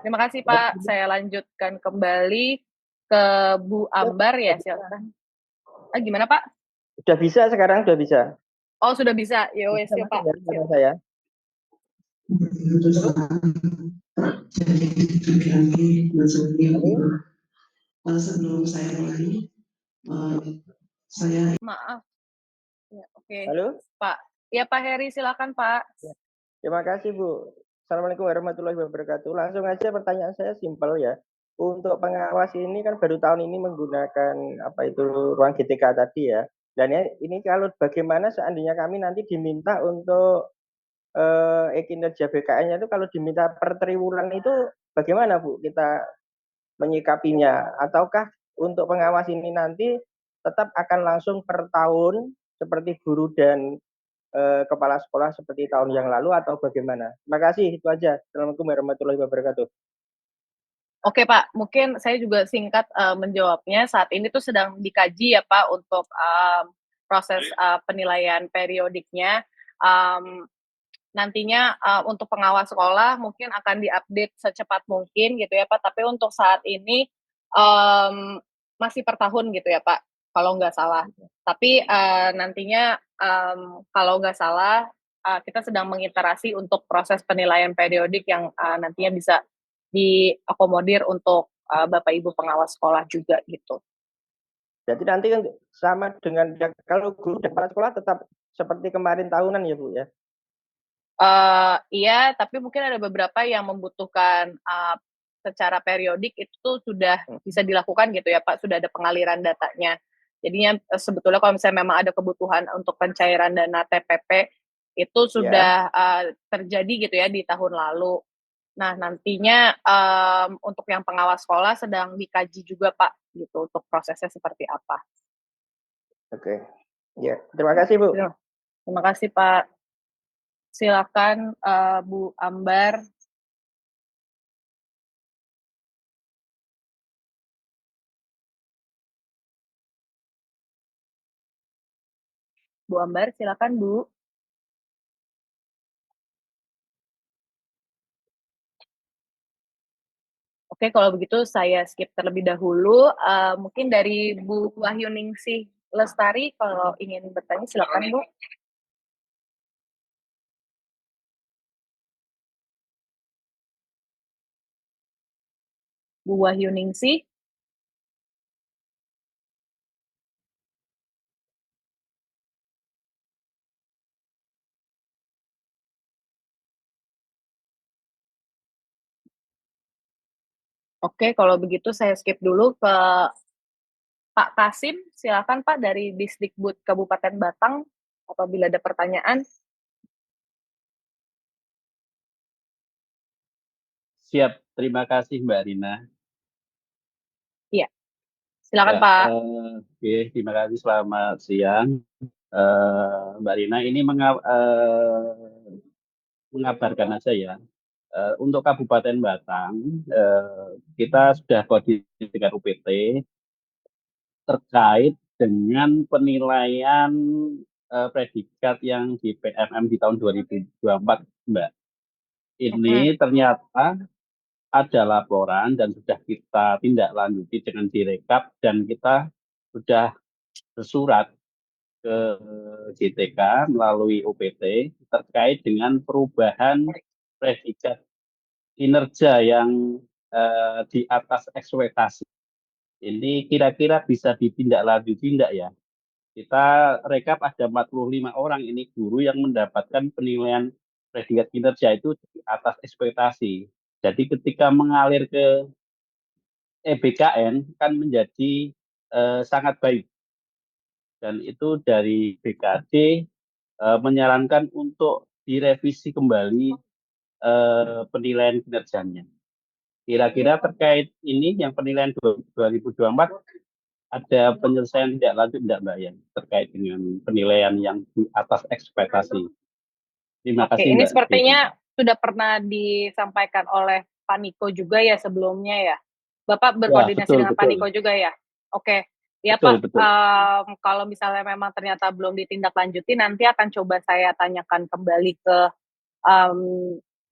terima kasih Pak. Saya lanjutkan kembali ke Bu Ambar ya, silakan. Gimana Pak? Udah bisa sekarang, udah bisa. Oh sudah bisa. Ya wes ya Pak. Saya. Sebelum saya mulai, Maaf. Ya, oke. Halo? Pak. Ya, Pak Heri, silakan, Pak. Terima kasih, Bu. Assalamualaikum warahmatullahi wabarakatuh. Langsung aja pertanyaan saya simpel ya. Untuk pengawas ini kan baru tahun ini menggunakan ruang GTK tadi ya. Dan ini kalau bagaimana seandainya kami nanti diminta untuk kinerja BKN-nya itu kalau diminta per triwulan itu bagaimana, Bu, kita menyikapinya? Ataukah untuk pengawas ini nanti tetap akan langsung per tahun seperti guru dan kepala sekolah seperti tahun yang lalu atau bagaimana? Terima kasih, itu aja. Assalamualaikum warahmatullahi wabarakatuh. Oke, Pak, mungkin saya juga singkat menjawabnya. Saat ini tuh sedang dikaji ya, Pak, untuk proses penilaian periodiknya. Nantinya untuk pengawas sekolah mungkin akan diupdate secepat mungkin gitu ya, Pak. Tapi untuk saat ini masih per tahun gitu ya, Pak, kalau nggak salah. Tapi nantinya kalau nggak salah kita sedang mengiterasi untuk proses penilaian periodik yang nantinya bisa diakomodir untuk Bapak Ibu pengawas sekolah juga gitu. Jadi nanti kan sama dengan kalau guru dan kepala sekolah tetap seperti kemarin tahunan ya, Bu ya? Iya, tapi mungkin ada beberapa yang membutuhkan secara periodik itu sudah bisa dilakukan gitu ya, Pak, sudah ada pengaliran datanya. Jadinya sebetulnya kalau misalnya memang ada kebutuhan untuk pencairan dana TPP itu sudah terjadi gitu ya di tahun lalu. Nah, nantinya untuk yang pengawas sekolah sedang dikaji juga, Pak, gitu untuk prosesnya seperti apa. Oke. Ya, terima kasih, Bu. Terima kasih, Pak. Silakan Bu Ambar. Bu Ambar, silakan, Bu. Oke, kalau begitu saya skip terlebih dahulu. Mungkin dari Bu Wahyuningsih Lestari, kalau ingin bertanya silakan, Bu. Bu Wahyuningsih. Oke, kalau begitu saya skip dulu ke Pak Kasim. Silakan, Pak, dari Disdikbud Kabupaten Batang, apabila ada pertanyaan. Siap, terima kasih Mbak Rina. Iya, silakan, Ya, Pak. Oke, terima kasih. Selamat siang, Mbak Rina. Ini mengabarkan aja ya. Untuk Kabupaten Batang, kita sudah koordinasi dengan UPT terkait dengan penilaian predikat yang di PMM di tahun 2024, Mbak. Ini ternyata ada laporan dan sudah kita tindak lanjuti dengan Direkap dan kita sudah bersurat ke JTK melalui UPT terkait dengan perubahan predikat kinerja yang di atas ekspektasi. Ini kira-kira bisa ditindaklanjuti enggak ya? Kita rekap ada 45 orang ini guru yang mendapatkan penilaian predikat kinerja itu di atas ekspektasi. Jadi ketika mengalir ke BKN kan menjadi sangat baik dan itu dari BKD menyarankan untuk direvisi kembali penilaian kinerjanya. Kira-kira terkait ini yang penilaian 2024 ada penyelesaian tidak lanjut tidak Mbak ya terkait dengan penilaian yang di atas ekspektasi. Terima Oke, kasih ini Mbak. sepertinya sudah pernah disampaikan oleh Pak Niko juga ya sebelumnya ya. Bapak berkoordinasi betul, dengan Pak betul. Niko juga ya? Oke, ya Betul, Pak, betul. kalau misalnya memang ternyata belum ditindaklanjuti, nanti akan coba saya tanyakan kembali ke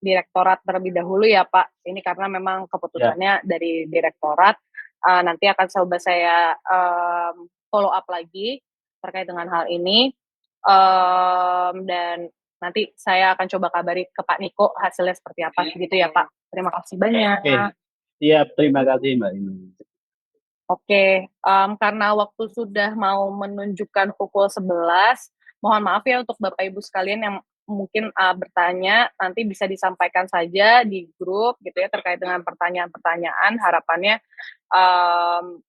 direktorat terlebih dahulu ya Pak. Ini karena memang keputusannya dari direktorat. Nanti akan coba saya follow up lagi terkait dengan hal ini. Dan nanti saya akan coba kabari ke Pak Niko hasilnya seperti apa gitu ya Pak. Terima kasih banyak. Oke, siap. Terima kasih Mbak Ini. Oke, karena waktu sudah mau menunjukkan pukul 11, mohon maaf ya untuk Bapak Ibu sekalian yang mungkin bertanya, nanti bisa disampaikan saja di grup gitu ya terkait dengan pertanyaan-pertanyaan. Harapannya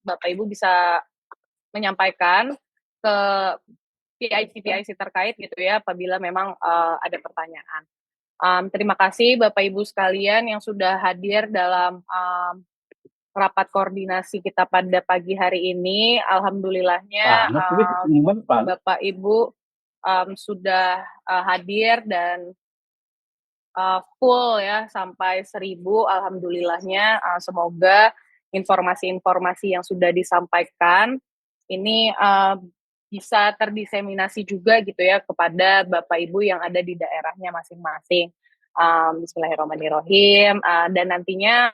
Bapak Ibu bisa menyampaikan ke PIC terkait gitu ya apabila memang ada pertanyaan. Terima kasih Bapak Ibu sekalian yang sudah hadir dalam rapat koordinasi kita pada pagi hari ini. Alhamdulillahnya Bapak Ibu sudah hadir dan full ya sampai 1000. Alhamdulillahnya semoga informasi-informasi yang sudah disampaikan ini bisa terdiseminasi juga gitu ya kepada Bapak Ibu yang ada di daerahnya masing-masing. Bismillahirrahmanirrahim. Dan nantinya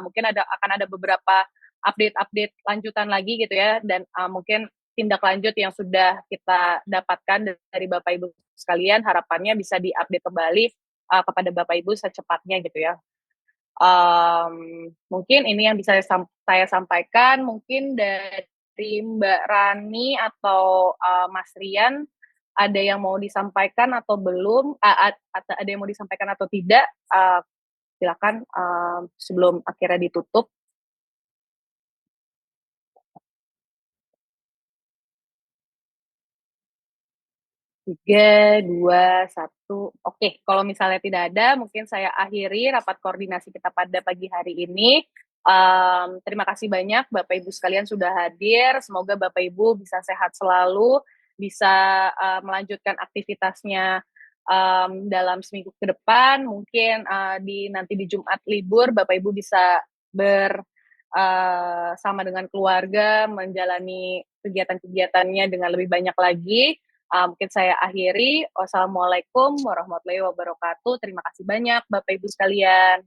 mungkin akan ada beberapa update-update lanjutan lagi gitu ya, dan mungkin tindak lanjut yang sudah kita dapatkan dari Bapak Ibu sekalian, harapannya bisa diupdate kembali kepada Bapak Ibu secepatnya gitu ya. Mungkin ini yang bisa saya sampaikan. Mungkin dari Mbak Rani atau Mas Rian ada yang mau disampaikan atau belum? Ada yang mau disampaikan atau tidak? Silakan sebelum akhirnya ditutup. 3, 2, 1. Oke, kalau misalnya tidak ada, mungkin saya akhiri rapat koordinasi kita pada pagi hari ini. Terima kasih banyak Bapak Ibu sekalian sudah hadir. Semoga Bapak Ibu bisa sehat selalu, bisa melanjutkan aktivitasnya dalam seminggu ke depan. Mungkin nanti di Jumat libur, Bapak Ibu bisa sama dengan keluarga, menjalani kegiatan-kegiatannya dengan lebih banyak lagi. Mungkin saya akhiri. Wassalamualaikum warahmatullahi wabarakatuh. Terima kasih banyak Bapak Ibu sekalian.